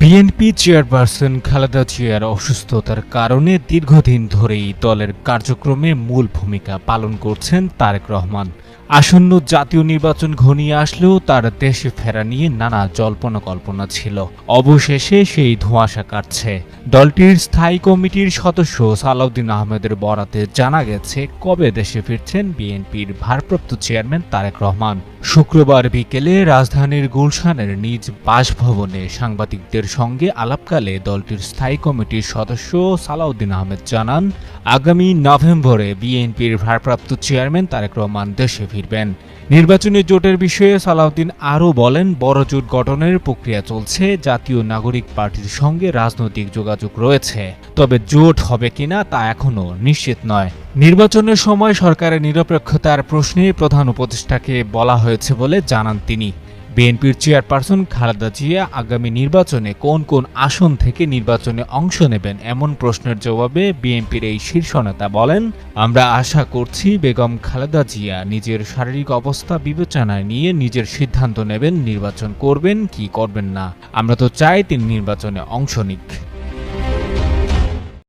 BNP chairperson Khaleda জিয়ার অসুস্থতার কারণে দীর্ঘদিন ধরেই দলের কার্যক্রমে মূল ভূমিকা পালন করছেন তারেক রহমান। আসন্ন জাতীয় নির্বাচন ঘনিয়ে আসলেও তার দেশে ফেরা নিয়ে নানা জল্পনা কল্পনা ছিল। অবশেষে সেই ধোঁয়াশা কাটছে। দলটির স্থায়ী কমিটির সদস্য সালাউদ্দিন আহমেদের বরাতে জানা গেছে কবে দেশে ফিরছেন বিএনপির ভারপ্রাপ্ত চেয়ারম্যান তারেক রহমান। শুক্রবার বিকেলে রাজধানীর গুলশানের নিজ বাসভবনে সাংবাদিকদের সঙ্গে আলাপকালে দলটির স্থায়ী কমিটির সদস্য সালাউদ্দিন আহমেদ জানান, আগামী নভেম্বরে বিএনপির ভারপ্রাপ্ত চেয়ারম্যান তারেক রহমান দেশে ফিরবেন। নির্বাচনী জোটের বিষয়ে সালাউদ্দিন আরও বলেন, বড় জোট গঠনের প্রক্রিয়া চলছে। জাতীয় নাগরিক পার্টির সঙ্গে রাজনৈতিক যোগাযোগ রয়েছে, তবে জোট হবে কিনা তা এখনও নিশ্চিত নয়। নির্বাচনের সময় সরকারের নিরপেক্ষতার প্রশ্নে প্রধান উপদেষ্টাকে বলা হয়েছে বলে জানান তিনি। বিএনপির চেয়ারপারসন খালেদা জিয়া আগামী নির্বাচনে কোন কোন আসন থেকে নির্বাচনে অংশ নেবেন এমন প্রশ্নের জবাবে বিএনপির এই শীর্ষ নেতা বলেন, আমরা আশা করছি বেগম খালেদা জিয়া নিজের শারীরিক অবস্থা বিবেচনায় নিয়ে নিজের সিদ্ধান্ত নেবেন নির্বাচন করবেন কি করবেন না। আমরা তো চাই তিনি নির্বাচনে অংশ নিক।